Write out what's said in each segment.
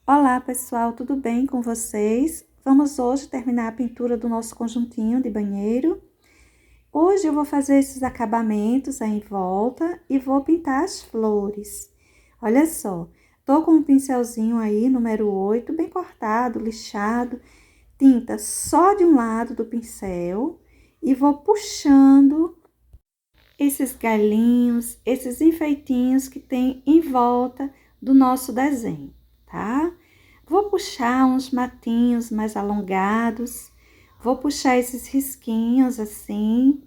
Olá pessoal, tudo bem com vocês? Vamos hoje terminar a pintura do nosso conjuntinho de banheiro. Hoje eu vou fazer esses acabamentos aí em volta e vou pintar as flores. Olha só, tô com um pincelzinho aí, número 8, bem cortado, lixado, tinta só de um lado do pincel e vou puxando esses galinhos, esses enfeitinhos que tem em volta do nosso desenho, tá? Vou puxar uns matinhos mais alongados, vou puxar esses risquinhos assim.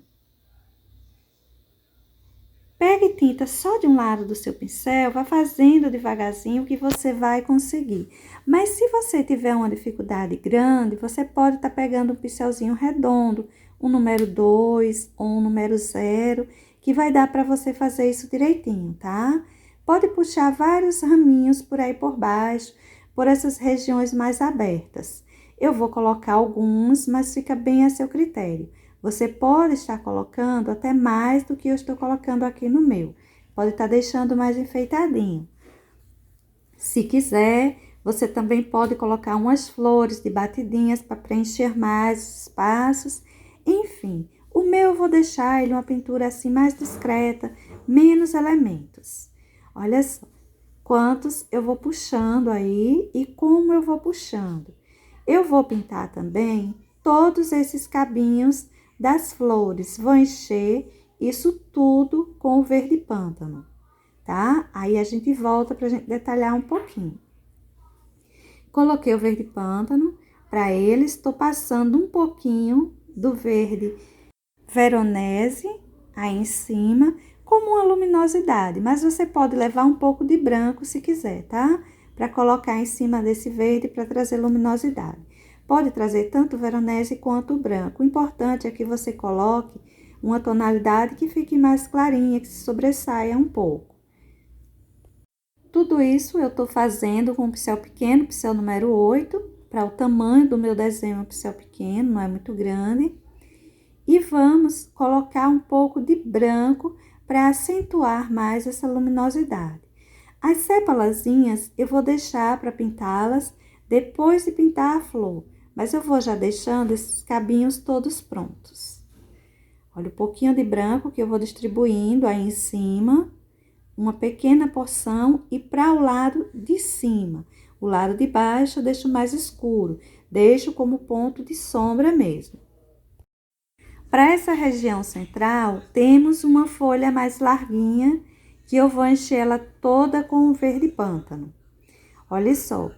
Pegue tinta só de um lado do seu pincel, vá fazendo devagarzinho que você vai conseguir. Mas se você tiver uma dificuldade grande, você pode estar pegando um pincelzinho redondo, um número 2 ou um número 0, que vai dar para você fazer isso direitinho, tá? Pode puxar vários raminhos por aí por baixo, por essas regiões mais abertas. Eu vou colocar alguns, mas fica bem a seu critério. Você pode estar colocando até mais do que eu estou colocando aqui no meu. Pode estar deixando mais enfeitadinho. Se quiser, você também pode colocar umas flores de batidinhas para preencher mais os espaços. Enfim, o meu eu vou deixar ele uma pintura assim mais discreta, menos elementos. Olha só, quantos eu vou puxando aí e como eu vou puxando. Eu vou pintar também todos esses cabinhos das flores. Vou encher isso tudo com o verde pântano, tá? Aí a gente volta pra gente detalhar um pouquinho. Coloquei o verde pântano para eles, estou passando um pouquinho do verde veronese aí em cima, como uma luminosidade, mas você pode levar um pouco de branco se quiser, tá? Para colocar em cima desse verde para trazer luminosidade. Pode trazer tanto o veronese quanto o branco. O importante é que você coloque uma tonalidade que fique mais clarinha, que se sobressaia um pouco. Tudo isso eu tô fazendo com um pincel pequeno, pincel número 8, para o tamanho do meu desenho, um pincel pequeno, não é muito grande. E vamos colocar um pouco de branco para acentuar mais essa luminosidade. As sépalazinhas eu vou deixar para pintá-las depois de pintar a flor, mas eu vou já deixando esses cabinhos todos prontos. Olha, um pouquinho de branco que eu vou distribuindo aí em cima, uma pequena porção e para o lado de cima. O lado de baixo eu deixo mais escuro, deixo como ponto de sombra mesmo. Para essa região central, temos uma folha mais larguinha, que eu vou encher ela toda com o verde pântano. Olha só,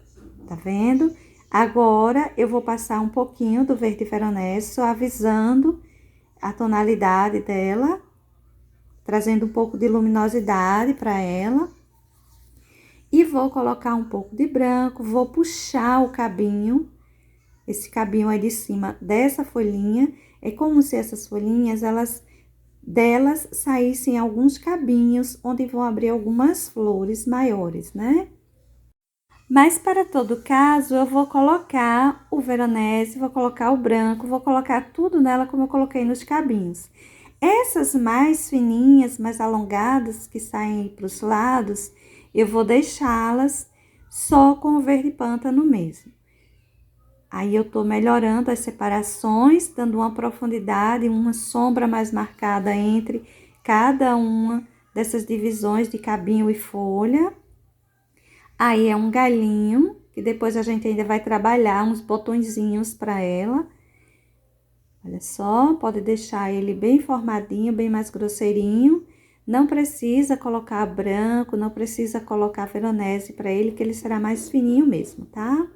tá vendo? Agora, eu vou passar um pouquinho do verde veronese, suavizando a tonalidade dela, trazendo um pouco de luminosidade para ela. E vou colocar um pouco de branco, vou puxar o cabinho, esse cabinho aí de cima dessa folhinha. É como se essas folhinhas, delas saíssem alguns cabinhos, onde vão abrir algumas flores maiores, né? Mas para todo caso, eu vou colocar o veronese, vou colocar o branco, vou colocar tudo nela como eu coloquei nos cabinhos. Essas mais fininhas, mais alongadas, que saem para os lados, eu vou deixá-las só com o verde pântano mesmo. Aí eu tô melhorando as separações, dando uma profundidade, uma sombra mais marcada entre cada uma dessas divisões de cabinho e folha. Aí é um galinho, que depois a gente ainda vai trabalhar uns botõezinhos para ela. Olha só, pode deixar ele bem formadinho, bem mais grosseirinho. Não precisa colocar branco, não precisa colocar veronese para ele, que ele será mais fininho mesmo, tá?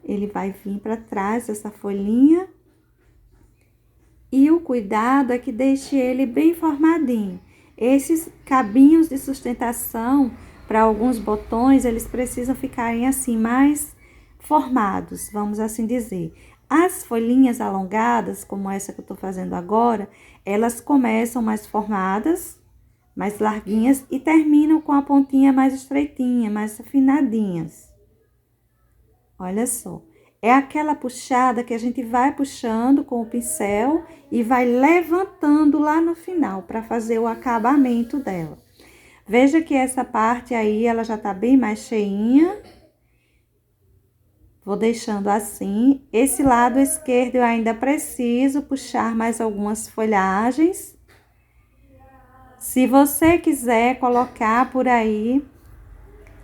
Ele vai vir para trás dessa folhinha. E o cuidado é que deixe ele bem formadinho. Esses cabinhos de sustentação, para alguns botões, eles precisam ficarem assim, mais formados, vamos assim dizer. As folhinhas alongadas, como essa que eu tô fazendo agora, elas começam mais formadas, mais larguinhas, e terminam com a pontinha mais estreitinha, mais afinadinhas. Olha só, é aquela puxada que a gente vai puxando com o pincel e vai levantando lá no final para fazer o acabamento dela. Veja que essa parte aí, ela já tá bem mais cheinha. Vou deixando assim. Esse lado esquerdo eu ainda preciso puxar mais algumas folhagens. Se você quiser colocar por aí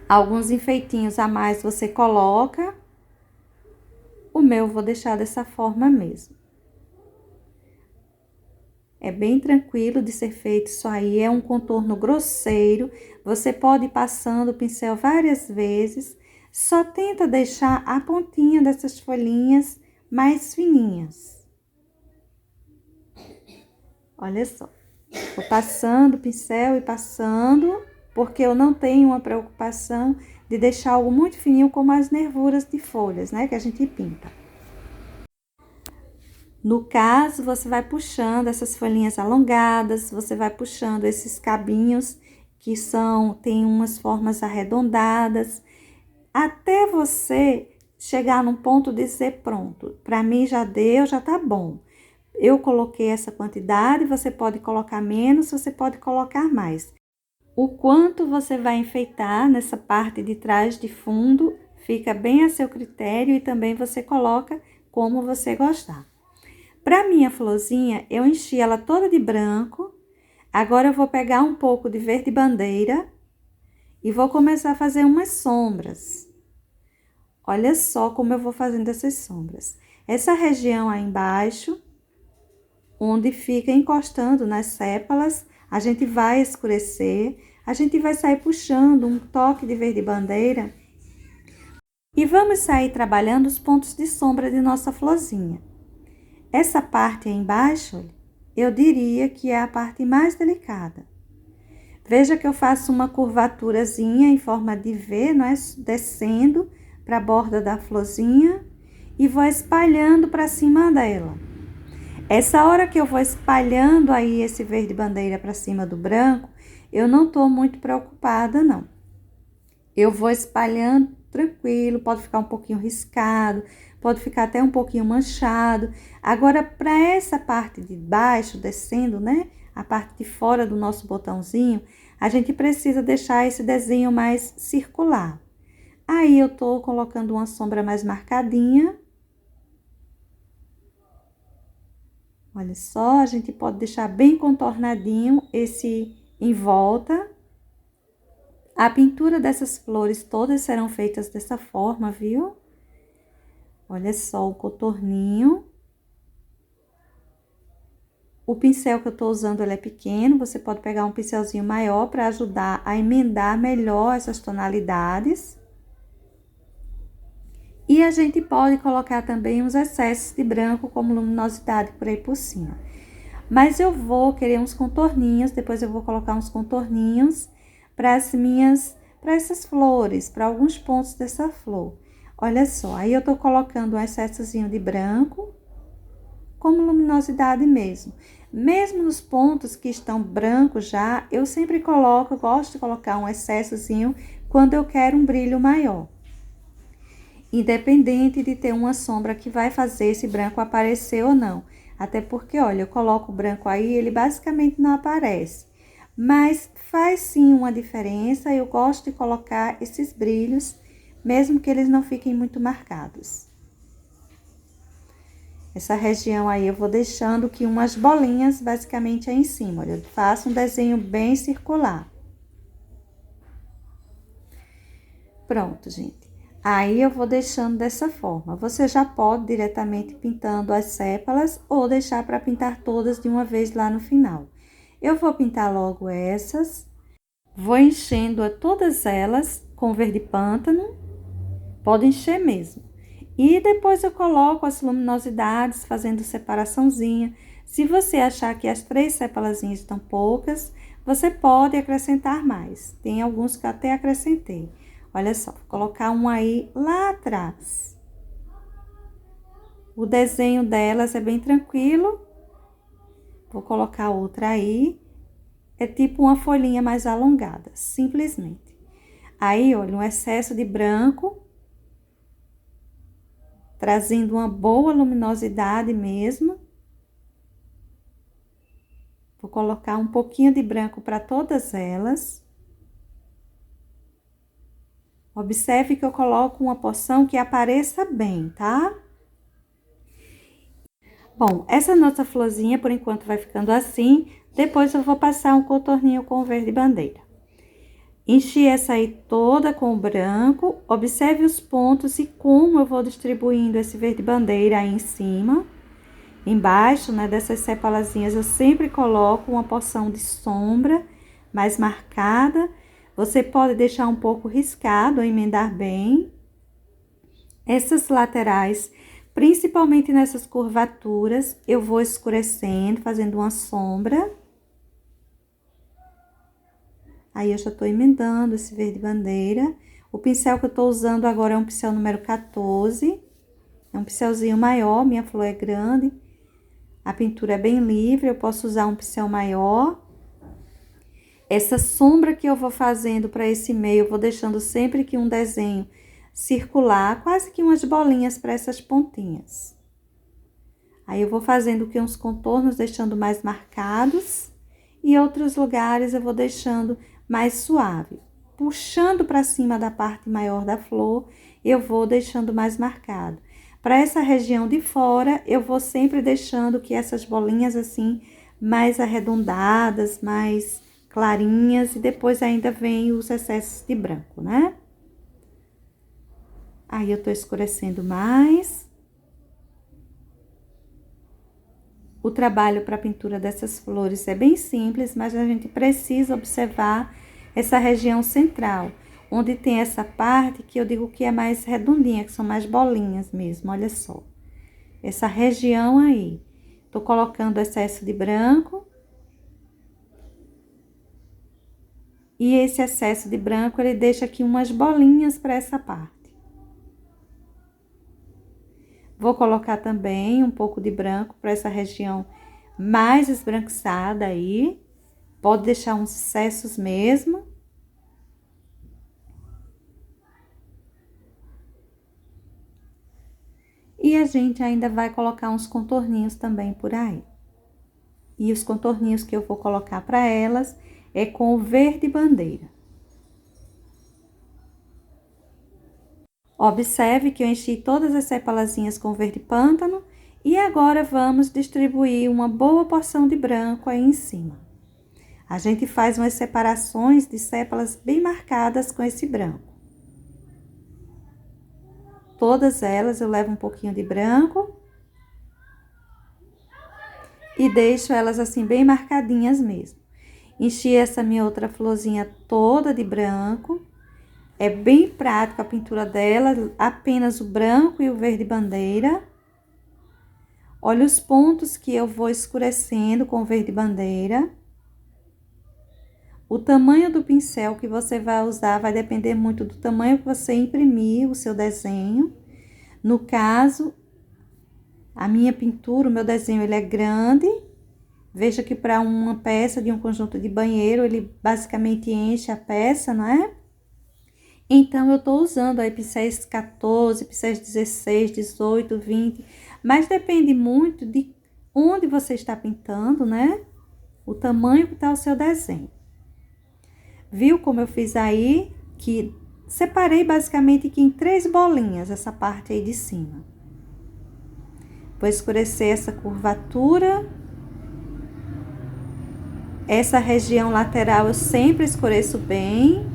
alguns enfeitinhos a mais, você coloca. O meu eu vou deixar dessa forma mesmo. É bem tranquilo de ser feito isso aí, é um contorno grosseiro. Você pode ir passando o pincel várias vezes. Só tenta deixar a pontinha dessas folhinhas mais fininhas. Olha só. Vou passando o pincel e passando, porque eu não tenho uma preocupação de deixar algo muito fininho como as nervuras de folhas, né, que a gente pinta. No caso, você vai puxando essas folhinhas alongadas, você vai puxando esses cabinhos que tem umas formas arredondadas, até você chegar num ponto de dizer pronto. Para mim já deu, já tá bom. Eu coloquei essa quantidade, você pode colocar menos, você pode colocar mais. O quanto você vai enfeitar nessa parte de trás de fundo, fica bem a seu critério e também você coloca como você gostar. Para minha florzinha, eu enchi ela toda de branco. Agora eu vou pegar um pouco de verde bandeira e vou começar a fazer umas sombras. Olha só como eu vou fazendo essas sombras. Essa região aí embaixo, onde fica encostando nas sépalas, a gente vai escurecer, a gente vai sair puxando um toque de verde bandeira e vamos sair trabalhando os pontos de sombra de nossa florzinha. Essa parte aí embaixo, eu diria que é a parte mais delicada. Veja que eu faço uma curvaturazinha em forma de V, não é? Descendo para a borda da florzinha e vou espalhando para cima dela. Essa hora que eu vou espalhando aí esse verde bandeira para cima do branco, eu não tô muito preocupada, não. Eu vou espalhando tranquilo, pode ficar um pouquinho riscado, pode ficar até um pouquinho manchado. Agora, para essa parte de baixo, descendo, né? A parte de fora do nosso botãozinho, a gente precisa deixar esse desenho mais circular. Aí, eu tô colocando uma sombra mais marcadinha. Olha só, a gente pode deixar bem contornadinho esse em volta. A pintura dessas flores todas serão feitas dessa forma, viu? Olha só o contorninho. O pincel que eu tô usando, ele é pequeno, você pode pegar um pincelzinho maior para ajudar a emendar melhor essas tonalidades. E a gente pode colocar também uns excessos de branco como luminosidade por aí por cima. Mas eu vou querer uns contorninhos, depois eu vou colocar uns contorninhos para essas flores, para alguns pontos dessa flor. Olha só, aí eu tô colocando um excessozinho de branco, como luminosidade mesmo. Mesmo nos pontos que estão brancos já, eu sempre gosto de colocar um excessozinho quando eu quero um brilho maior. Independente de ter uma sombra que vai fazer esse branco aparecer ou não. Até porque, olha, eu coloco o branco aí, ele basicamente não aparece. Mas faz sim uma diferença, eu gosto de colocar esses brilhos, mesmo que eles não fiquem muito marcados. Essa região aí eu vou deixando que umas bolinhas basicamente aí em cima, olha, eu faço um desenho bem circular. Pronto, gente. Aí eu vou deixando dessa forma. Você já pode diretamente pintando as sépalas ou deixar para pintar todas de uma vez lá no final. Eu vou pintar logo essas. Vou enchendo a todas elas com verde pântano. Pode encher mesmo. E depois eu coloco as luminosidades, fazendo separaçãozinha. Se você achar que as 3 sépalazinhas estão poucas, você pode acrescentar mais. Tem alguns que eu até acrescentei. Olha só, vou colocar um aí lá atrás. O desenho delas é bem tranquilo. Vou colocar outra aí. É tipo uma folhinha mais alongada, simplesmente. Aí, olha, um excesso de branco, trazendo uma boa luminosidade mesmo. Vou colocar um pouquinho de branco para todas elas. Observe que eu coloco uma porção que apareça bem, tá? Bom, essa nossa florzinha, por enquanto, vai ficando assim. Depois eu vou passar um contorninho com o verde bandeira. Enchi essa aí toda com o branco. Observe os pontos e como eu vou distribuindo esse verde bandeira aí em cima. Embaixo, né, dessas sepalazinhas, eu sempre coloco uma porção de sombra mais marcada. Você pode deixar um pouco riscado ou emendar bem. Essas laterais, principalmente nessas curvaturas, eu vou escurecendo, fazendo uma sombra. Aí, eu já tô emendando esse verde bandeira. O pincel que eu tô usando agora é um pincel número 14. É um pincelzinho maior, minha flor é grande. A pintura é bem livre, eu posso usar um pincel maior. Essa sombra que eu vou fazendo para esse meio, eu vou deixando sempre que um desenho circular, quase que umas bolinhas para essas pontinhas. Aí, eu vou fazendo que uns contornos, deixando mais marcados. E outros lugares eu vou deixando mais suave. Puxando para cima da parte maior da flor, eu vou deixando mais marcado. Para essa região de fora, eu vou sempre deixando que essas bolinhas assim, mais arredondadas, mais clarinhas. E depois ainda vem os excessos de branco, né? Aí, eu tô escurecendo mais. O trabalho para a pintura dessas flores é bem simples, mas a gente precisa observar essa região central, onde tem essa parte que eu digo que é mais redondinha, que são mais bolinhas mesmo, olha só. Essa região aí. Tô colocando excesso de branco. E esse excesso de branco, ele deixa aqui umas bolinhas para essa parte. Vou colocar também um pouco de branco para essa região mais esbranquiçada aí. Pode deixar uns excessos mesmo. E a gente ainda vai colocar uns contorninhos também por aí. E os contorninhos que eu vou colocar para elas é com o verde bandeira. Observe que eu enchi todas as sepalazinhas com verde pântano e agora vamos distribuir uma boa porção de branco aí em cima. A gente faz umas separações de sépalas bem marcadas com esse branco. Todas elas eu levo um pouquinho de branco e deixo elas assim bem marcadinhas mesmo. Enchi essa minha outra florzinha toda de branco. É bem prático a pintura dela, apenas o branco e o verde bandeira. Olha os pontos que eu vou escurecendo com o verde bandeira. O tamanho do pincel que você vai usar vai depender muito do tamanho que você imprimir o seu desenho. No caso, a minha pintura, o meu desenho, ele é grande. Veja que para uma peça de um conjunto de banheiro, ele basicamente enche a peça, não é? Então, eu tô usando aí pincéis 14, pincéis 16, 18, 20, mas depende muito de onde você está pintando, né? O tamanho que tá o seu desenho. Viu como eu fiz aí? Que separei basicamente aqui em 3 bolinhas, essa parte aí de cima. Vou escurecer essa curvatura. Essa região lateral eu sempre escureço bem.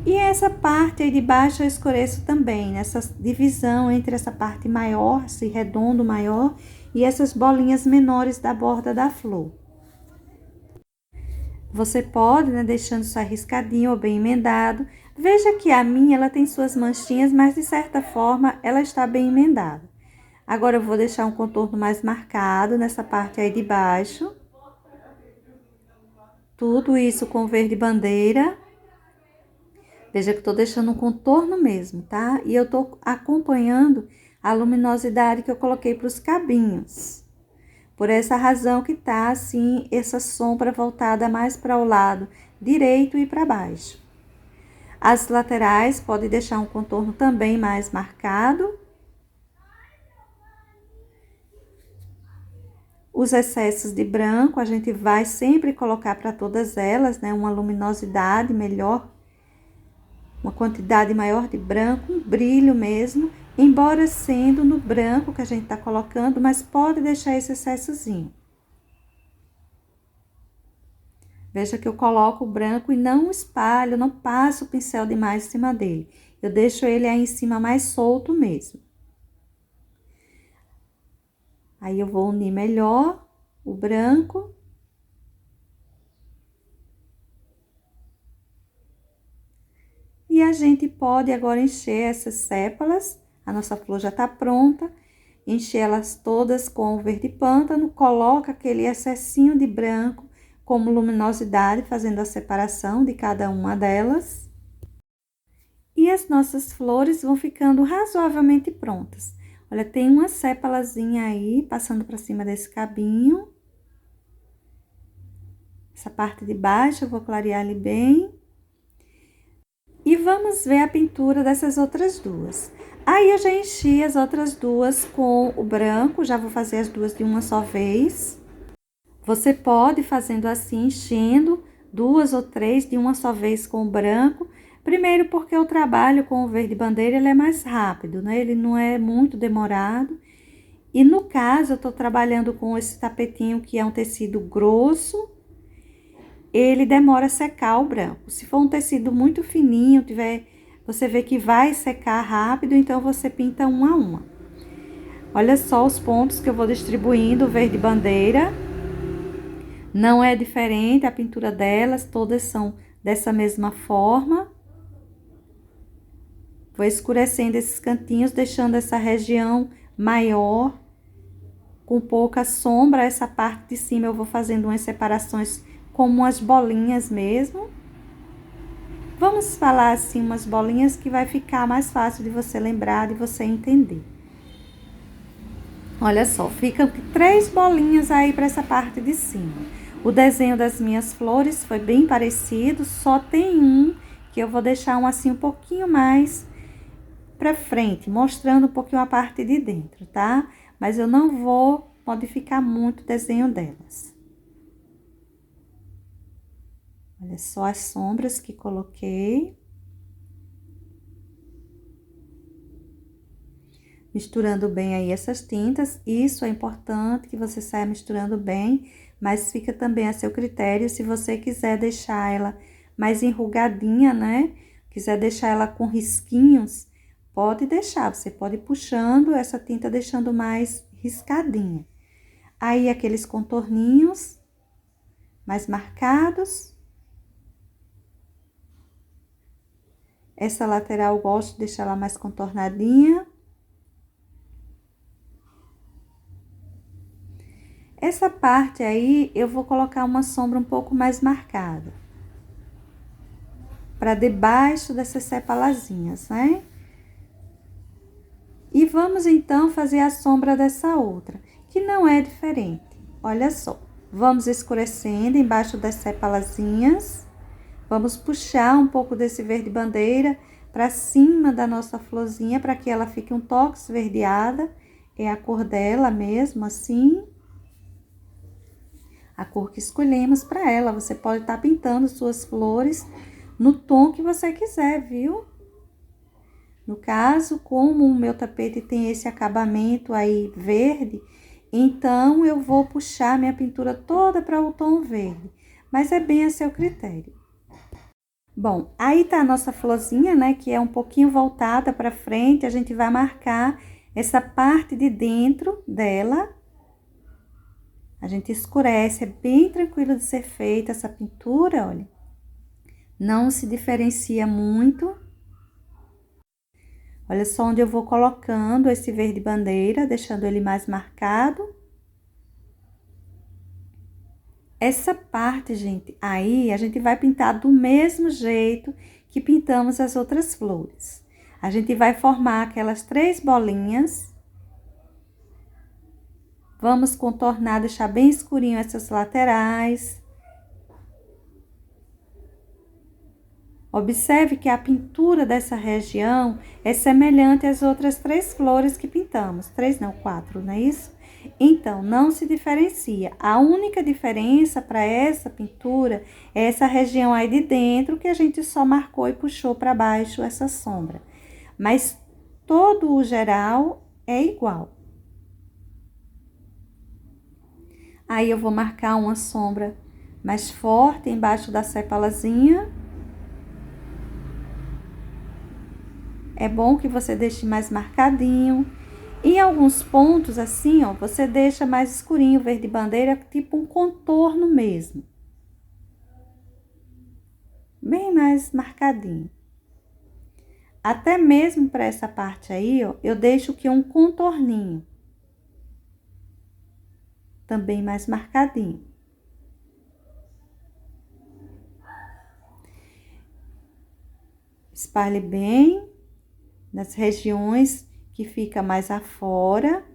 E essa parte aí de baixo eu escureço também, nessa divisão entre essa parte maior, esse redondo maior, e essas bolinhas menores da borda da flor. Você pode, né, deixando isso arriscadinho ou bem emendado. Veja que a minha, ela tem suas manchinhas, mas de certa forma ela está bem emendada. Agora eu vou deixar um contorno mais marcado nessa parte aí de baixo. Tudo isso com verde bandeira. Veja que eu tô deixando um contorno mesmo, tá? E eu tô acompanhando a luminosidade que eu coloquei para os cabinhos. Por essa razão que tá assim, essa sombra voltada mais para o lado direito e para baixo. As laterais pode deixar um contorno também mais marcado. Os excessos de branco, a gente vai sempre colocar para todas elas, né? Uma luminosidade melhor. uma quantidade maior de branco, um brilho mesmo, embora sendo no branco que a gente tá colocando, mas pode deixar esse excessozinho. Veja que eu coloco o branco e não espalho, não passo o pincel demais em cima dele. Eu deixo ele aí em cima mais solto mesmo. Aí, eu vou unir melhor o branco. E a gente pode agora encher essas sépalas. A nossa flor já tá pronta. Encher elas todas com o verde pântano. Coloca aquele excessinho de branco como luminosidade, fazendo a separação de cada uma delas. E as nossas flores vão ficando razoavelmente prontas. Olha, tem uma sépalazinha aí, passando para cima desse cabinho. Essa parte de baixo eu vou clarear ali bem. E vamos ver a pintura dessas outras duas. Aí, eu já enchi as outras duas com o branco, já vou fazer as duas de uma só vez. Você pode fazendo assim, enchendo duas ou três de uma só vez com o branco. Primeiro porque o trabalho com o verde bandeira, ele é mais rápido, né? Ele não é muito demorado. E no caso, eu tô trabalhando com esse tapetinho que é um tecido grosso. Ele demora a secar o branco. Se for um tecido muito fininho, você vê que vai secar rápido, então você pinta uma a uma. Olha só os pontos que eu vou distribuindo o verde bandeira. Não é diferente a pintura delas, todas são dessa mesma forma. Vou escurecendo esses cantinhos, deixando essa região maior, com pouca sombra. Essa parte de cima eu vou fazendo umas separações como umas bolinhas mesmo. Vamos falar assim, umas bolinhas que vai ficar mais fácil de você lembrar, de você entender. Olha só, ficam 3 bolinhas aí para essa parte de cima. O desenho das minhas flores foi bem parecido, só tem um que eu vou deixar assim um pouquinho mais para frente, mostrando um pouquinho a parte de dentro, tá? Mas eu não vou modificar muito o desenho delas. Olha só as sombras que coloquei. Misturando bem aí essas tintas, isso é importante que você saia misturando bem, mas fica também a seu critério, se você quiser deixar ela mais enrugadinha, né? Quiser deixar ela com risquinhos, pode deixar, você pode ir puxando essa tinta, deixando mais riscadinha. Aí, aqueles contorninhos mais marcados. Essa lateral eu gosto de deixar ela mais contornadinha. Essa parte aí, eu vou colocar uma sombra um pouco mais marcada. Para debaixo dessas sepalazinhas, né? E vamos, então, fazer a sombra dessa outra, que não é diferente. Olha só, vamos escurecendo embaixo das sepalazinhas. Vamos puxar um pouco desse verde bandeira para cima da nossa florzinha, para que ela fique um toque esverdeada. É a cor dela mesmo, assim. A cor que escolhemos para ela. Você pode estar pintando suas flores no tom que você quiser, viu? No caso, como o meu tapete tem esse acabamento aí verde, então eu vou puxar minha pintura toda para o tom verde. Mas é bem a seu critério. Bom, aí tá a nossa florzinha, né, que é um pouquinho voltada para frente. A gente vai marcar essa parte de dentro dela. A gente escurece, é bem tranquilo de ser feita essa pintura, olha. Não se diferencia muito. Olha só onde eu vou colocando esse verde bandeira, deixando ele mais marcado. Essa parte, gente, aí a gente vai pintar do mesmo jeito que pintamos as outras flores. A gente vai formar aquelas 3 bolinhas. Vamos contornar, deixar bem escurinho essas laterais. Observe que a pintura dessa região é semelhante às outras 3 flores que pintamos. 3 não, 4, não é isso? Então, não se diferencia. A única diferença para essa pintura é essa região aí de dentro que a gente só marcou e puxou para baixo essa sombra. Mas todo o geral é igual. Aí eu vou marcar uma sombra mais forte embaixo da sépalazinha. É bom que você deixe mais marcadinho. Em alguns pontos, assim, ó, você deixa mais escurinho, verde bandeira, tipo um contorno mesmo. Bem mais marcadinho. Até mesmo para essa parte aí, ó, eu deixo que um contorninho. Também mais marcadinho. Espalhe bem nas regiões que fica mais afora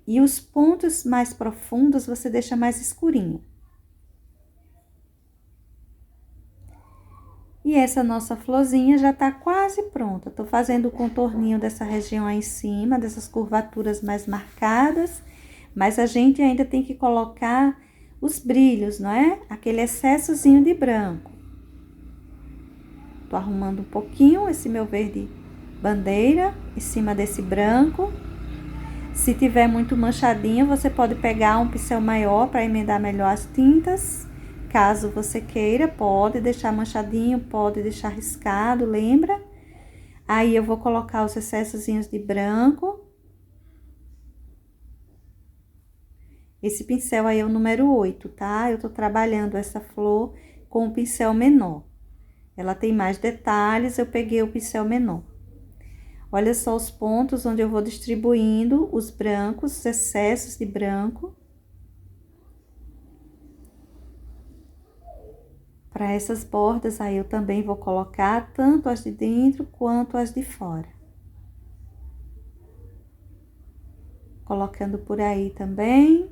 e os pontos mais profundos você deixa mais escurinho. E essa nossa florzinha já tá quase pronta. Tô fazendo o contorninho dessa região aí em cima, dessas curvaturas mais marcadas, mas a gente ainda tem que colocar os brilhos, não é? Aquele excessozinho de branco. Tô arrumando um pouquinho esse meu verde bandeira em cima desse branco. Se tiver muito manchadinho, você pode pegar um pincel maior para emendar melhor as tintas. Caso você queira, pode deixar manchadinho, pode deixar riscado, lembra? Aí eu vou colocar os excessozinhos de branco. Esse pincel aí é o número 8, tá? Eu tô trabalhando essa flor com o pincel menor. Ela tem mais detalhes, eu peguei o pincel menor. Olha só os pontos onde eu vou distribuindo os brancos, os excessos de branco. Para essas bordas aí eu também vou colocar tanto as de dentro quanto as de fora. Colocando por aí também.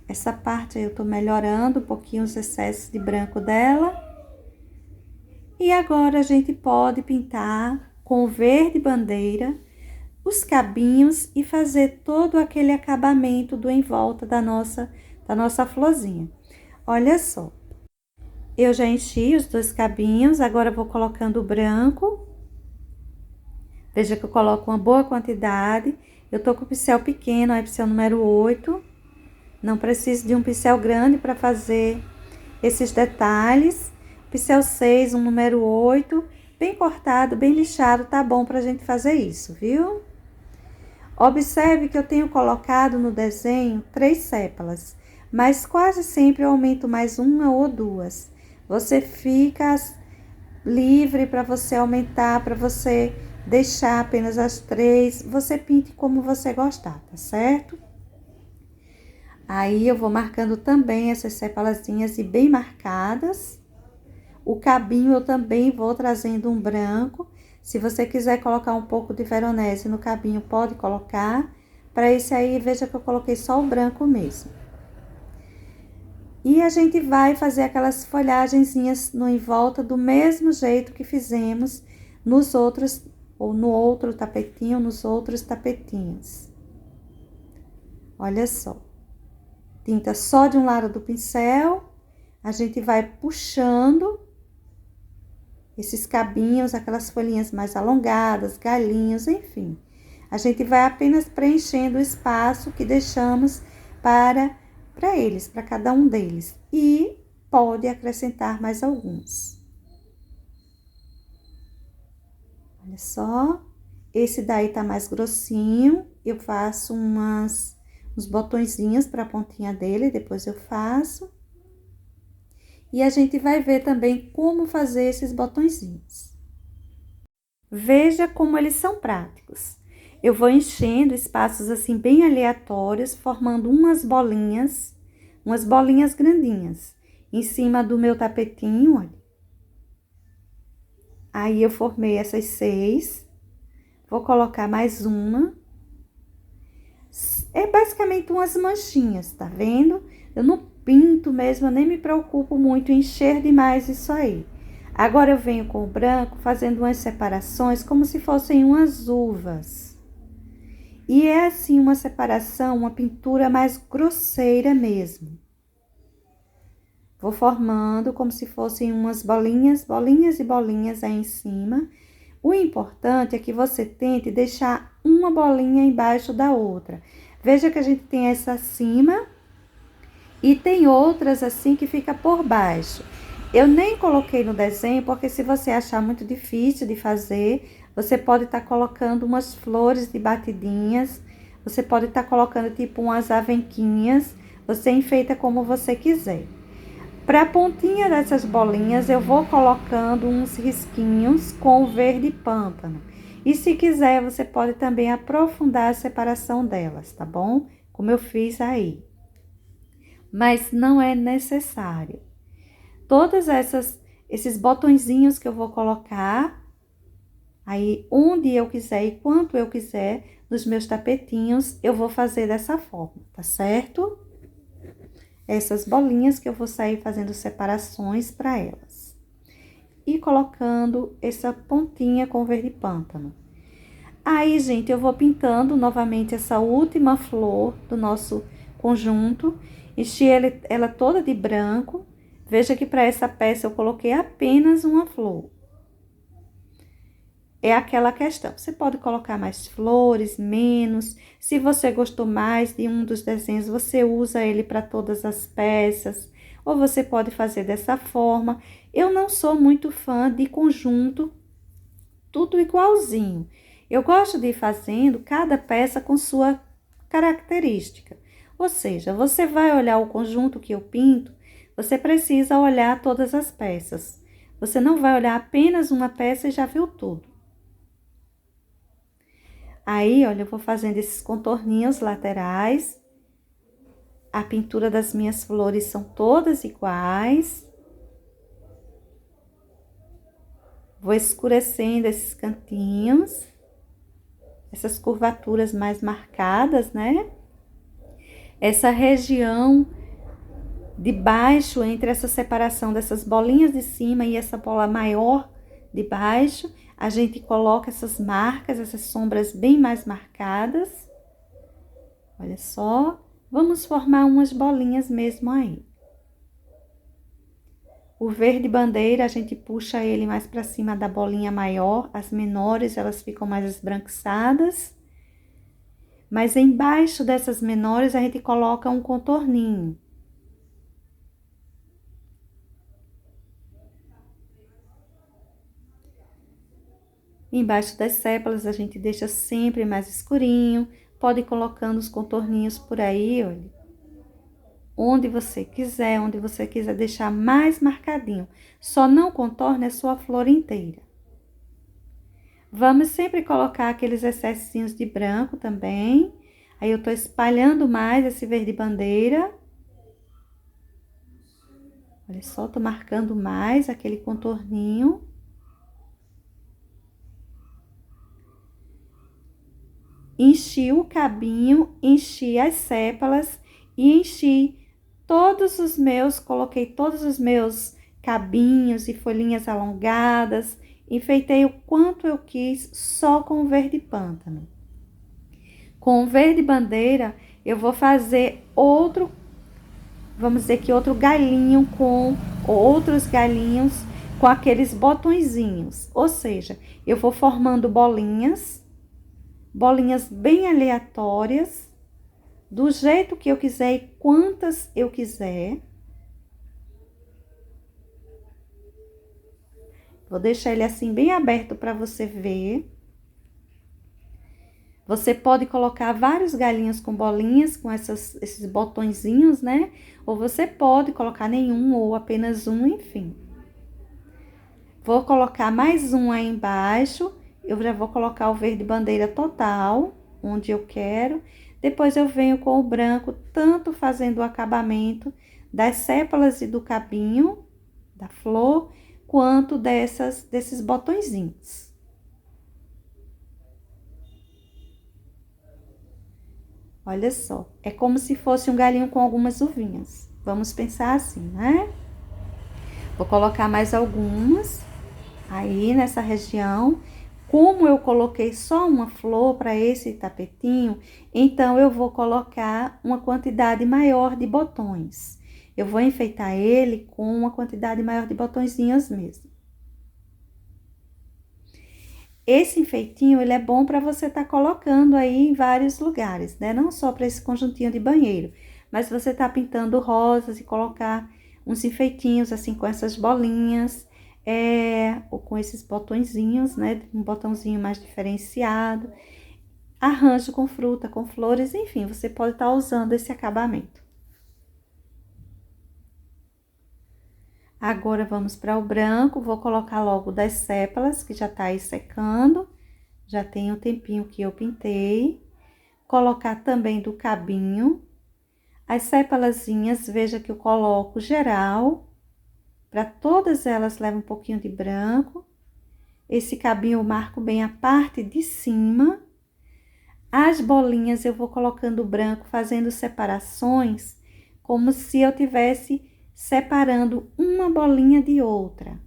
Essa parte aí eu tô melhorando um pouquinho os excessos de branco dela. E agora a gente pode pintar com o verde bandeira os cabinhos e fazer todo aquele acabamento do em volta da nossa florzinha. Olha só, eu já enchi os 2 cabinhos, agora eu vou colocando o branco. Veja que eu coloco uma boa quantidade. Eu tô com o pincel pequeno, é pincel número 8. Não preciso de um pincel grande para fazer esses detalhes. Pincel 6, um número 8, bem cortado, bem lixado, tá bom pra gente fazer isso, viu? Observe que eu tenho colocado no desenho 3 sépalas, mas quase sempre eu aumento mais uma ou 2. Você fica livre para você aumentar, para você deixar apenas as 3, você pinte como você gostar, tá certo? Aí eu vou marcando também essas sepalazinhas e bem marcadas. O cabinho eu também vou trazendo um branco. Se você quiser colocar um pouco de veronese no cabinho, pode colocar. Para esse aí, veja que eu coloquei só o branco mesmo. E a gente vai fazer aquelas folhagenzinhas no em volta do mesmo jeito que fizemos nos outros, ou no outro tapetinho, nos outros tapetinhos. Olha só. Tinta só de um lado do pincel, a gente vai puxando esses cabinhos, aquelas folhinhas mais alongadas, galhinhos, enfim. A gente vai apenas preenchendo o espaço que deixamos para eles, para cada um deles. E pode acrescentar mais alguns. Olha só, esse daí tá mais grossinho, eu faço uns botõezinhos para a pontinha dele, depois eu faço. E a gente vai ver também como fazer esses botõezinhos. Veja como eles são práticos. Eu vou enchendo espaços assim bem aleatórios, formando umas bolinhas grandinhas, em cima do meu tapetinho, olha. Aí eu formei essas 6, vou colocar mais uma. É basicamente umas manchinhas, tá vendo? Eu não pinto mesmo, eu nem me preocupo muito em encher demais isso aí. Agora eu venho com o branco fazendo umas separações como se fossem umas uvas. E é assim uma separação, uma pintura mais grosseira mesmo. Vou formando como se fossem umas bolinhas, bolinhas e bolinhas aí em cima. O importante é que você tente deixar uma bolinha embaixo da outra. Veja que a gente tem essa acima e tem outras assim que fica por baixo. Eu nem coloquei no desenho, porque se você achar muito difícil de fazer, você pode estar colocando umas flores de batidinhas, você pode estar colocando tipo umas avenquinhas, você enfeita como você quiser. Para a pontinha dessas bolinhas, eu vou colocando uns risquinhos com o verde pântano. E se quiser, você pode também aprofundar a separação delas, tá bom? Como eu fiz aí. Mas não é necessário. Todas esses botõezinhos que eu vou colocar, aí onde eu quiser e quanto eu quiser, nos meus tapetinhos, eu vou fazer dessa forma, tá certo? Essas bolinhas que eu vou sair fazendo separações para elas. E colocando essa pontinha com verde pântano. Aí, gente, eu vou pintando novamente essa última flor do nosso conjunto. Enchi ela toda de branco. Veja que para essa peça eu coloquei apenas uma flor. É aquela questão, você pode colocar mais flores, menos. Se você gostou mais de um dos desenhos, você usa ele para todas as peças. Ou você pode fazer dessa forma. Eu não sou muito fã de conjunto, tudo igualzinho. Eu gosto de ir fazendo cada peça com sua característica. Ou seja, você vai olhar o conjunto que eu pinto, você precisa olhar todas as peças. Você não vai olhar apenas uma peça e já viu tudo. Aí, olha, eu vou fazendo esses contorninhos laterais. A pintura das minhas flores são todas iguais. Vou escurecendo esses cantinhos. Essas curvaturas mais marcadas, né? Essa região de baixo, entre essa separação dessas bolinhas de cima e essa bola maior de baixo, a gente coloca essas marcas, essas sombras bem mais marcadas. Olha só, vamos formar umas bolinhas mesmo aí. O verde bandeira, a gente puxa ele mais para cima da bolinha maior, as menores elas ficam mais esbranquiçadas. Mas embaixo dessas menores a gente coloca um contorninho. Embaixo das sépalas a gente deixa sempre mais escurinho, pode ir colocando os contorninhos por aí, olha. Onde você quiser deixar mais marcadinho. Só não contorne a sua flor inteira. Vamos sempre colocar aqueles excessinhos de branco também. Aí eu tô espalhando mais esse verde bandeira. Olha só, tô marcando mais aquele contorninho. Enchi o cabinho, enchi as sépalas e enchi coloquei todos os meus cabinhos e folhinhas alongadas, enfeitei o quanto eu quis só com o verde pântano. Com o verde bandeira, eu vou fazer outro, vamos dizer que outro galinho outros galinhos com aqueles botõezinhos. Ou seja, eu vou formando bolinhas bem aleatórias, do jeito que eu quiser e quantas eu quiser. Vou deixar ele assim bem aberto para você ver. Você pode colocar vários galinhos com bolinhas, com esses botõezinhos, né? Ou você pode colocar nenhum ou apenas um, enfim. Vou colocar mais um aí embaixo. Eu já vou colocar o verde bandeira total, onde eu quero. Depois eu venho com o branco, tanto fazendo o acabamento das sépalas e do cabinho da flor, quanto desses botõezinhos. Olha só, é como se fosse um galinho com algumas uvinhas. Vamos pensar assim, né? Vou colocar mais algumas aí nessa região. Como eu coloquei só uma flor para esse tapetinho, então eu vou colocar uma quantidade maior de botões. Eu vou enfeitar ele com uma quantidade maior de botõezinhos mesmo. Esse enfeitinho, ele é bom para você estar colocando aí em vários lugares, né? Não só para esse conjuntinho de banheiro, mas você tá pintando rosas e colocar uns enfeitinhos assim com essas bolinhas, ou com esses botõezinhos, né? Um botãozinho mais diferenciado. Arranjo com fruta, com flores, enfim, você pode estar usando esse acabamento. Agora, vamos para o branco, vou colocar logo das sépalas, que já tá aí secando. Já tem um tempinho que eu pintei. Colocar também do cabinho. As sépalazinhas, veja que eu coloco geral. Para todas elas, leva um pouquinho de branco. Esse cabinho eu marco bem a parte de cima. As bolinhas eu vou colocando branco, fazendo separações, como se eu tivesse separando uma bolinha de outra.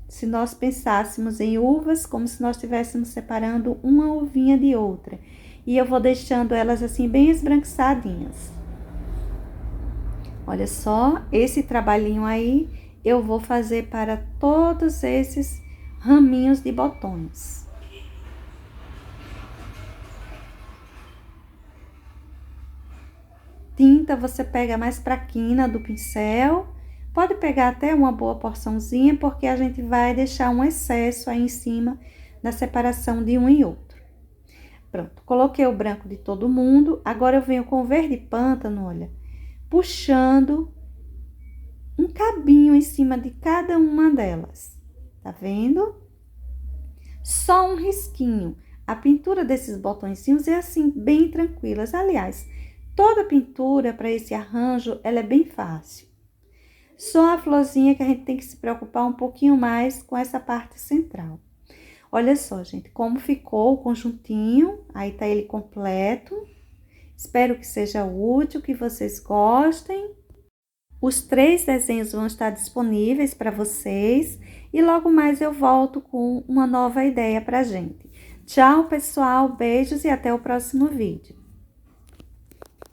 Se nós pensássemos em uvas, como se nós estivéssemos separando uma uvinha de outra. E eu vou deixando elas assim bem esbranquiçadinhas. Olha só, esse trabalhinho aí eu vou fazer para todos esses raminhos de botões. Tinta você pega mais fraquinha do pincel, pode pegar até uma boa porçãozinha, porque a gente vai deixar um excesso aí em cima da separação de um e outro. Pronto, coloquei o branco de todo mundo, agora eu venho com o verde pântano, olha, puxando um cabinho em cima de cada uma delas, tá vendo? Só um risquinho. A pintura desses botõezinhos é assim, bem tranquilas, aliás, toda pintura para esse arranjo, ela é bem fácil. Só a florzinha que a gente tem que se preocupar um pouquinho mais com essa parte central. Olha só, gente, como ficou o conjuntinho. Aí tá ele completo. Espero que seja útil, que vocês gostem. Os 3 desenhos vão estar disponíveis para vocês. E logo mais eu volto com uma nova ideia pra gente. Tchau, pessoal. Beijos e até o próximo vídeo.